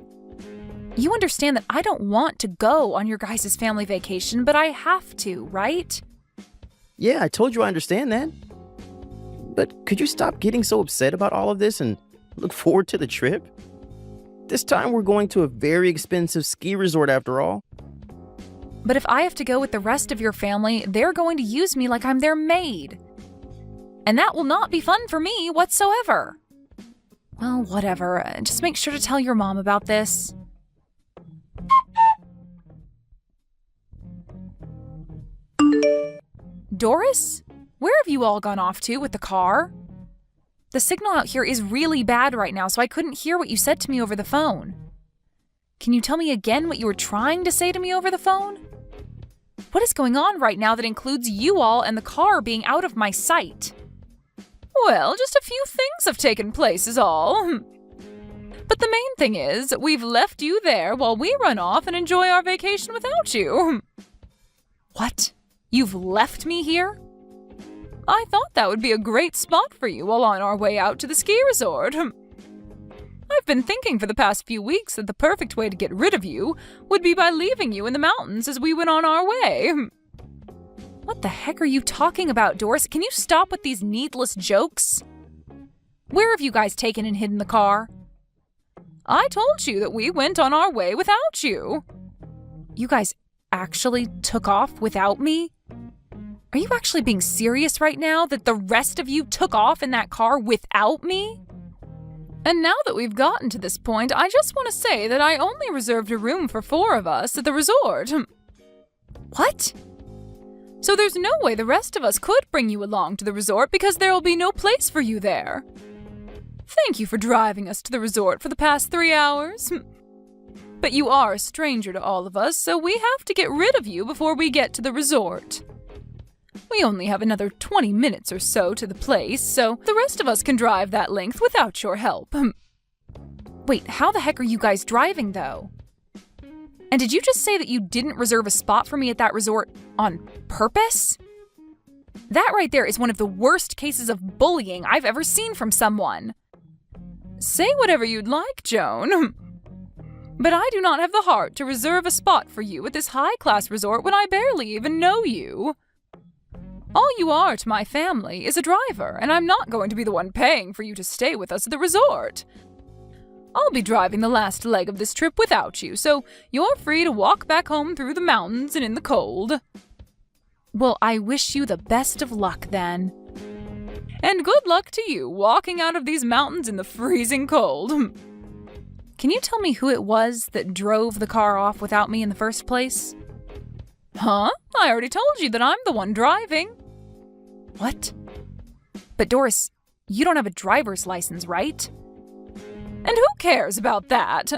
You understand that I don't want to go on your guys' family vacation, but I have to, right? Yeah, I told you I understand that. But could you stop getting so upset about all of this and look forward to the trip? This time we're going to a very expensive ski resort after all. But if I have to go with the rest of your family, they're going to use me like I'm their maid. And that will not be fun for me whatsoever. Well, whatever. Just make sure to tell your mom about this. Doris? Where have you all gone off to with the car? The signal out here is really bad right now, so I couldn't hear what you said to me over the phone. Can you tell me again what you were trying to say to me over the phone? What is going on right now that includes you all and the car being out of my sight? Well, just a few things have taken place is all. But the main thing is, we've left you there while we run off and enjoy our vacation without you. What? You've left me here? I thought that would be a great spot for you while on our way out to the ski resort. I've been thinking for the past few weeks that the perfect way to get rid of you would be by leaving you in the mountains as we went on our way. What the heck are you talking about, Doris? Can you stop with these needless jokes? Where have you guys taken and hidden the car? I told you that we went on our way without you. You guys actually took off without me? Are you actually being serious right now that the rest of you took off in that car without me? And now that we've gotten to this point, I just want to say that I only reserved a room for 4 of us at the resort. What? So there's no way the rest of us could bring you along to the resort because there will be no place for you there. Thank you for driving us to the resort for the past 3 hours. But you are a stranger to all of us, so we have to get rid of you before we get to the resort. We only have another 20 minutes or so to the place, so the rest of us can drive that length without your help. Wait, how the heck are you guys driving, though? And did you just say that you didn't reserve a spot for me at that resort on purpose? That right there is one of the worst cases of bullying I've ever seen from someone. Say whatever you'd like, Joan. But I do not have the heart to reserve a spot for you at this high-class resort when I barely even know you. All you are to my family is a driver, and I'm not going to be the one paying for you to stay with us at the resort. I'll be driving the last leg of this trip without you, so you're free to walk back home through the mountains and in the cold. Well, I wish you the best of luck then. And good luck to you walking out of these mountains in the freezing cold. Can you tell me who it was that drove the car off without me in the first place? Huh? I already told you that I'm the one driving. What? But Doris, you don't have a driver's license, right? And who cares about that?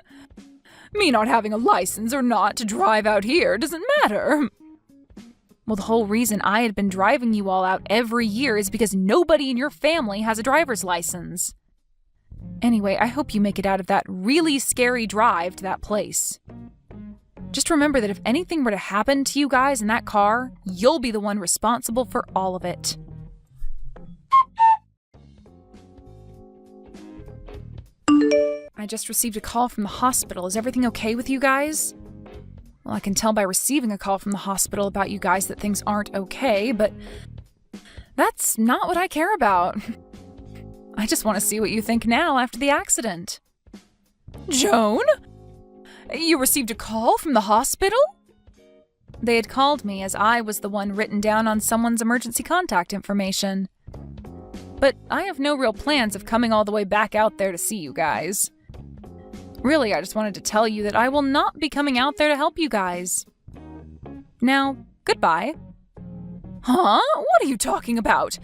Me not having a license or not to drive out here doesn't matter. Well, the whole reason I had been driving you all out every year is because nobody in your family has a driver's license. Anyway, I hope you make it out of that really scary drive to that place. Just remember that if anything were to happen to you guys in that car, you'll be the one responsible for all of it. I just received a call from the hospital. Is everything okay with you guys? Well, I can tell by receiving a call from the hospital about you guys that things aren't okay, but that's not what I care about. I just want to see what you think now after the accident. Joan? You received a call from the hospital? They had called me as I was the one written down on someone's emergency contact information. But I have no real plans of coming all the way back out there to see you guys. Really, I just wanted to tell you that I will not be coming out there to help you guys. Now, goodbye. Huh? What are you talking about?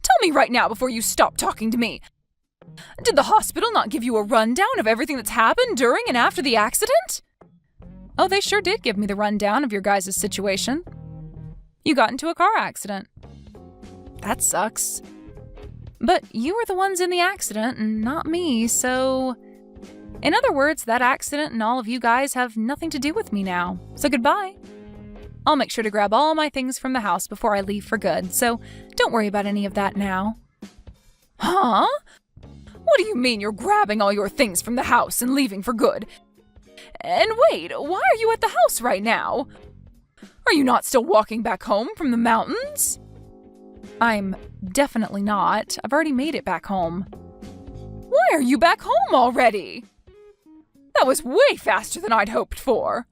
Tell me right now before you stop talking to me. Did the hospital not give you a rundown of everything that's happened during and after the accident? Oh, they sure did give me the rundown of your guys' situation. You got into a car accident. That sucks. But you were the ones in the accident and not me, so... In other words, that accident and all of you guys have nothing to do with me now. So goodbye. I'll make sure to grab all my things from the house before I leave for good, so don't worry about any of that now. Huh? What do you mean you're grabbing all your things from the house and leaving for good? And wait, why are you at the house right now? Are you not still walking back home from the mountains? I'm definitely not. I've already made it back home. Why are you back home already? That was way faster than I'd hoped for.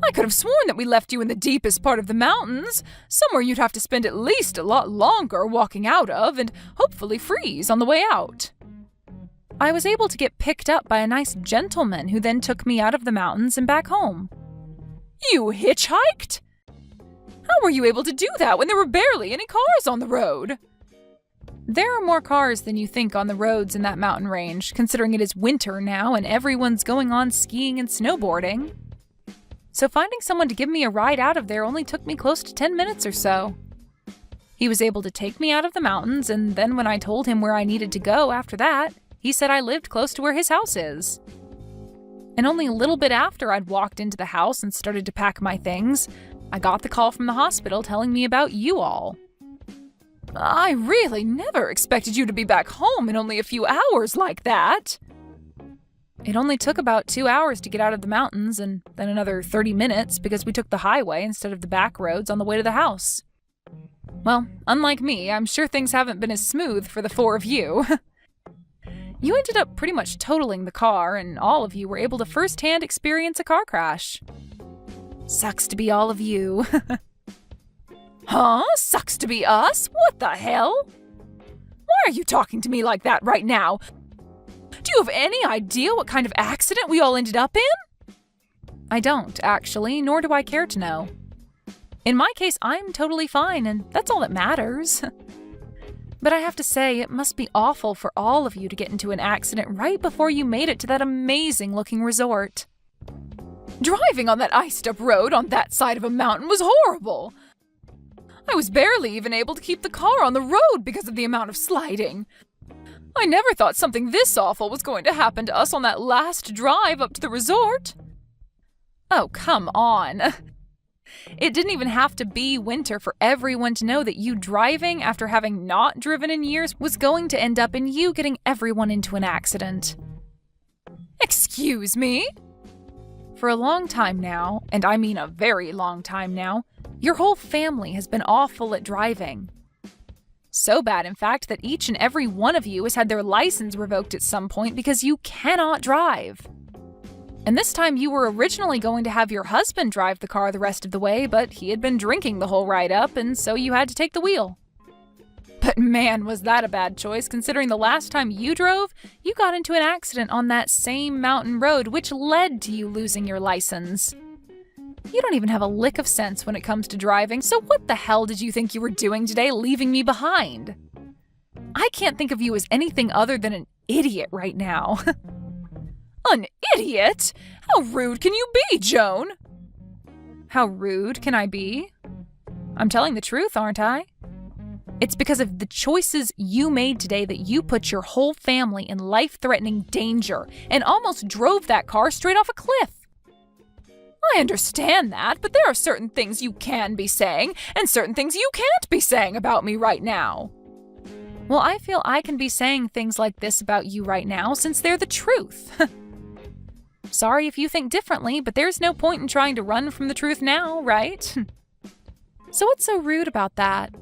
I could have sworn that we left you in the deepest part of the mountains, somewhere you'd have to spend at least a lot longer walking out of and hopefully freeze on the way out. I was able to get picked up by a nice gentleman who then took me out of the mountains and back home. You hitchhiked? How were you able to do that when there were barely any cars on the road? There are more cars than you think on the roads in that mountain range, considering it is winter now and everyone's going on skiing and snowboarding. So finding someone to give me a ride out of there only took me close to 10 minutes or so. He was able to take me out of the mountains, and then when I told him where I needed to go after that, he said I lived close to where his house is. And only a little bit after I'd walked into the house and started to pack my things, I got the call from the hospital telling me about you all. I really never expected you to be back home in only a few hours like that. It only took about 2 hours to get out of the mountains and then another 30 minutes because we took the highway instead of the back roads on the way to the house. Well, unlike me, I'm sure things haven't been as smooth for the four of you. You ended up pretty much totaling the car, and all of you were able to firsthand experience a car crash. Sucks to be all of you. Huh? Sucks to be us? What the hell? Why are you talking to me like that right now? Do you have any idea what kind of accident we all ended up in? I don't, actually, nor do I care to know. In my case, I'm totally fine, and that's all that matters. But I have to say, it must be awful for all of you to get into an accident right before you made it to that amazing-looking resort. Driving on that iced-up road on that side of a mountain was horrible. I was barely even able to keep the car on the road because of the amount of sliding. I never thought something this awful was going to happen to us on that last drive up to the resort. Oh, come on. It didn't even have to be winter for everyone to know that you driving after having not driven in years was going to end up in you getting everyone into an accident. Excuse me? For a long time now, and I mean a very long time now, your whole family has been awful at driving. So bad, in fact, that each and every one of you has had their license revoked at some point because you cannot drive. And this time you were originally going to have your husband drive the car the rest of the way, but he had been drinking the whole ride up, and so you had to take the wheel. But man, was that a bad choice, considering the last time you drove, you got into an accident on that same mountain road, which led to you losing your license. You don't even have a lick of sense when it comes to driving, so what the hell did you think you were doing today, leaving me behind? I can't think of you as anything other than an idiot right now. An idiot? How rude can you be, Joan? How rude can I be? I'm telling the truth, aren't I? It's because of the choices you made today that you put your whole family in life-threatening danger and almost drove that car straight off a cliff. I understand that, but there are certain things you can be saying and certain things you can't be saying about me right now. Well, I feel I can be saying things like this about you right now since they're the truth. Sorry if you think differently, but there's no point in trying to run from the truth now, right? So what's so rude about that?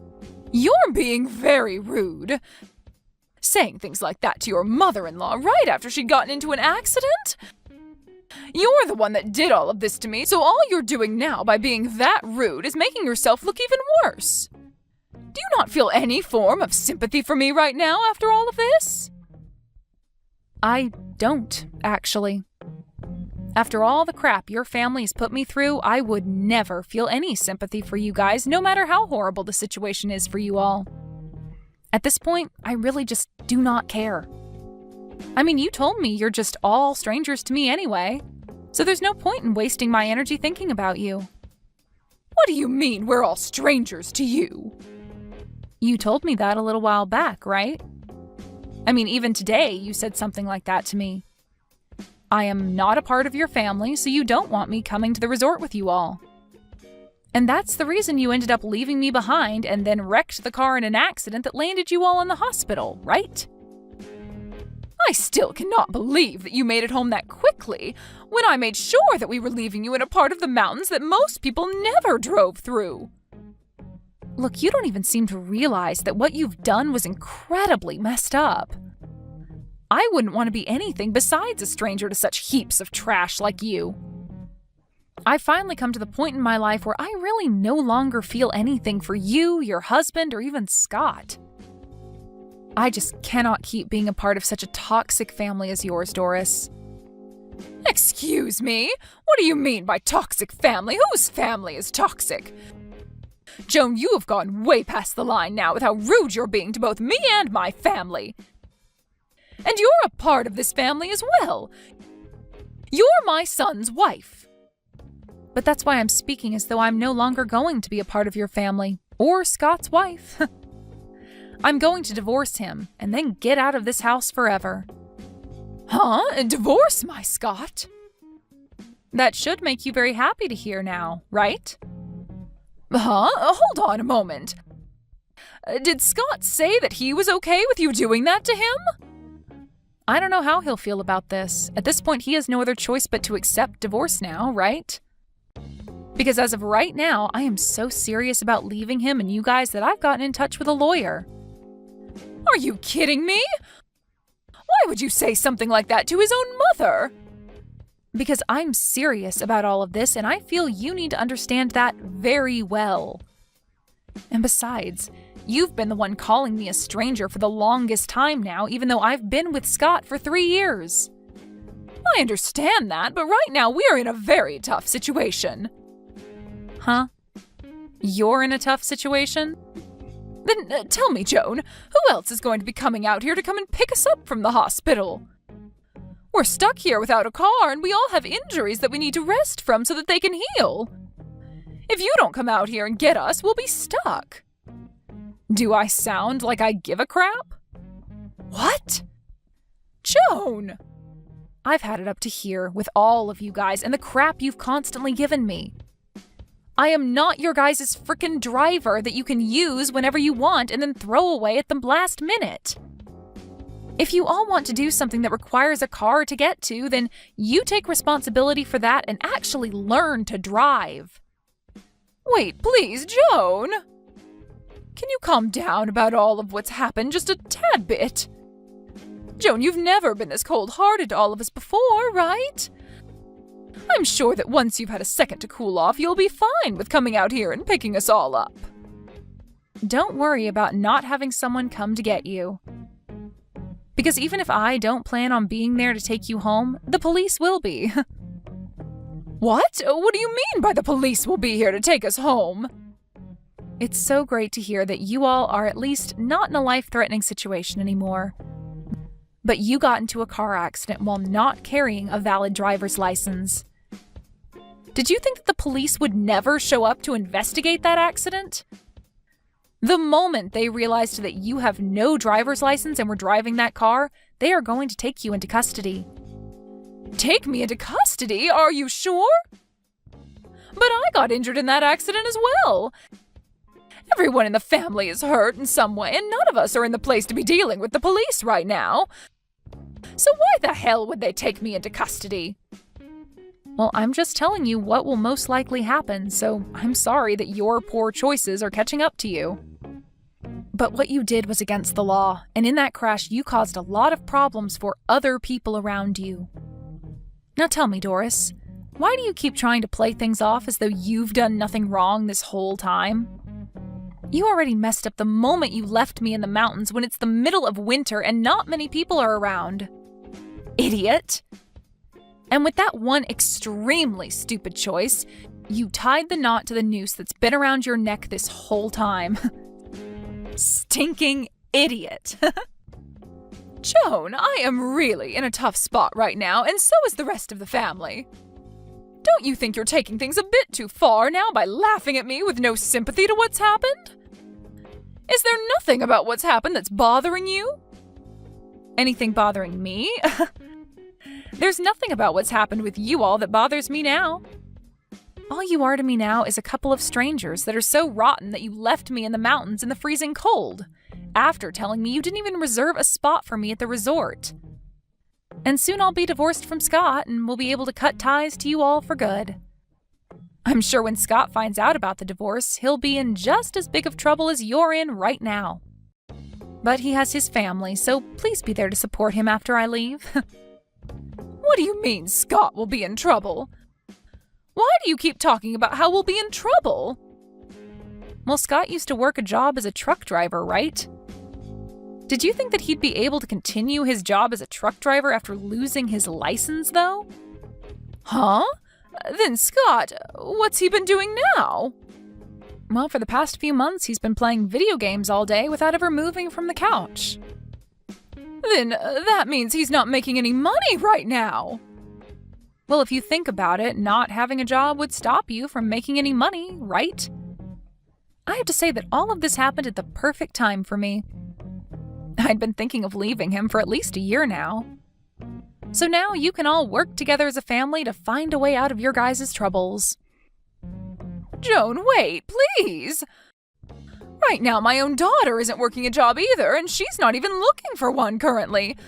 You're being very rude. Saying things like that to your mother-in-law right after she'd gotten into an accident? You're the one that did all of this to me, so all you're doing now by being that rude is making yourself look even worse. Do you not feel any form of sympathy for me right now after all of this? I don't, actually. After all the crap your family's put me through, I would never feel any sympathy for you guys, no matter how horrible the situation is for you all. At this point, I really just do not care. I mean, you told me you're just all strangers to me anyway, so there's no point in wasting my energy thinking about you. What do you mean we're all strangers to you? You told me that a little while back, right? I mean, even today you said something like that to me. I am not a part of your family, so you don't want me coming to the resort with you all. And that's the reason you ended up leaving me behind and then wrecked the car in an accident that landed you all in the hospital, right? I still cannot believe that you made it home that quickly when I made sure that we were leaving you in a part of the mountains that most people never drove through. Look, you don't even seem to realize that what you've done was incredibly messed up. I wouldn't want to be anything besides a stranger to such heaps of trash like you. I've finally come to the point in my life where I really no longer feel anything for you, your husband, or even Scott. I just cannot keep being a part of such a toxic family as yours, Doris. Excuse me? What do you mean by toxic family? Whose family is toxic? Joan, you have gone way past the line now with how rude you're being to both me and my family. And you're a part of this family as well. You're my son's wife. But that's why I'm speaking as though I'm no longer going to be a part of your family, or Scott's wife. I'm going to divorce him, and then get out of this house forever. Huh? Divorce my Scott? That should make you very happy to hear now, right? Huh? Hold on a moment. Did Scott say that he was okay with you doing that to him? I don't know how he'll feel about this. At this point, he has no other choice but to accept divorce now, right? Because as of right now, I am so serious about leaving him and you guys that I've gotten in touch with a lawyer. Are you kidding me? Why would you say something like that to his own mother? Because I'm serious about all of this, and I feel you need to understand that very well. And besides, you've been the one calling me a stranger for the longest time now, even though I've been with Scott for 3 years. I understand that, but right now we are in a very tough situation. Huh? You're in a tough situation? Then tell me, Joan, who else is going to be coming out here to come and pick us up from the hospital? We're stuck here without a car, and we all have injuries that we need to rest from so that they can heal. If you don't come out here and get us, we'll be stuck. Do I sound like I give a crap? What? Joan! I've had it up to here with all of you guys and the crap you've constantly given me. I am not your guys' frickin' driver that you can use whenever you want and then throw away at the last minute. If you all want to do something that requires a car to get to, then you take responsibility for that and actually learn to drive. Wait, please, Joan! Can you calm down about all of what's happened just a tad bit? Joan, you've never been this cold-hearted to all of us before, right? I'm sure that once you've had a second to cool off, you'll be fine with coming out here and picking us all up. don't worry about not having someone come to get you. Because even if I don't plan on being there to take you home, the police will be. What? What do you mean by the police will be here to take us home? It's so great to hear that you all are at least not in a life-threatening situation anymore. But you got into a car accident while not carrying a valid driver's license. Did you think that the police would never show up to investigate that accident? The moment they realized that you have no driver's license and were driving that car, they are going to take you into custody. Take me into custody? Are you sure? But I got injured in that accident as well. Everyone in the family is hurt in some way, and none of us are in the place to be dealing with the police right now. So why the hell would they take me into custody? Well, I'm just telling you what will most likely happen, so I'm sorry that your poor choices are catching up to you. But what you did was against the law, and in that crash you caused a lot of problems for other people around you. Now tell me, Doris, why do you keep trying to play things off as though you've done nothing wrong this whole time? You already messed up the moment you left me in the mountains when it's the middle of winter and not many people are around. Idiot! And with that one extremely stupid choice, you tied the knot to the noose that's been around your neck this whole time. Stinking idiot! Joan, I am really in a tough spot right now, and so is the rest of the family. Don't you think you're taking things a bit too far now by laughing at me with no sympathy to what's happened? Is there nothing about what's happened that's bothering you? Anything bothering me? There's nothing about what's happened with you all that bothers me now. All you are to me now is a couple of strangers that are so rotten that you left me in the mountains in the freezing cold, after telling me you didn't even reserve a spot for me at the resort. And soon I'll be divorced from Scott and we'll be able to cut ties to you all for good. I'm sure when Scott finds out about the divorce, he'll be in just as big of trouble as you're in right now. But he has his family, so please be there to support him after I leave. What do you mean Scott will be in trouble? Why do you keep talking about how we'll be in trouble? Well, Scott used to work a job as a truck driver, right? Did you think that he'd be able to continue his job as a truck driver after losing his license, though? Huh? Then Scott, what's he been doing now? Well, for the past few months, he's been playing video games all day without ever moving from the couch. Then that means he's not making any money right now. Well, if you think about it, not having a job would stop you from making any money, right? I have to say that all of this happened at the perfect time for me. I'd been thinking of leaving him for at least a year now. So now you can all work together as a family to find a way out of your guys' troubles. Joan, wait, please! Right now my own daughter isn't working a job either, and she's not even looking for one currently.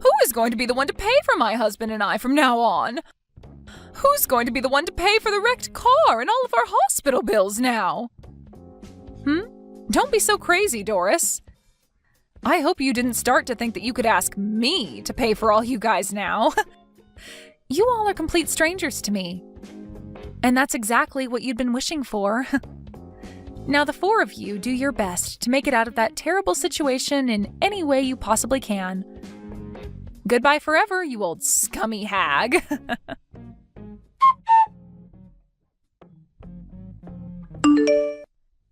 Who is going to be the one to pay for my husband and I from now on? Who's going to be the one to pay for the wrecked car and all of our hospital bills now? Don't be so crazy, Doris. I hope you didn't start to think that you could ask me to pay for all you guys now. You all are complete strangers to me. And that's exactly what you'd been wishing for. Now the four of you do your best to make it out of that terrible situation in any way you possibly can. Goodbye forever, you old scummy hag.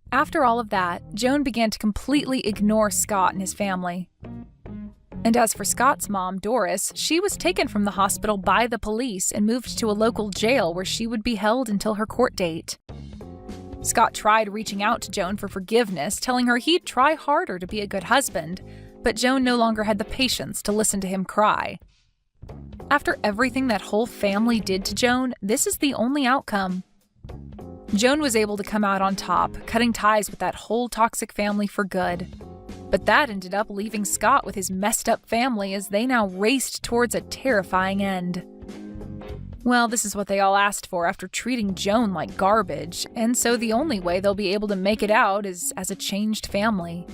After all of that, Joan began to completely ignore Scott and his family. And as for Scott's mom, Doris, she was taken from the hospital by the police and moved to a local jail where she would be held until her court date. Scott tried reaching out to Joan for forgiveness, telling her he'd try harder to be a good husband, but Joan no longer had the patience to listen to him cry. After everything that whole family did to Joan, this is the only outcome. Joan was able to come out on top, cutting ties with that whole toxic family for good. But that ended up leaving Scott with his messed up family as they now raced towards a terrifying end. Well, this is what they all asked for after treating Joan like garbage, and so the only way they'll be able to make it out is as a changed family.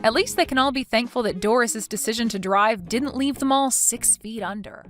At least they can all be thankful that Doris's decision to drive didn't leave them all 6 feet under.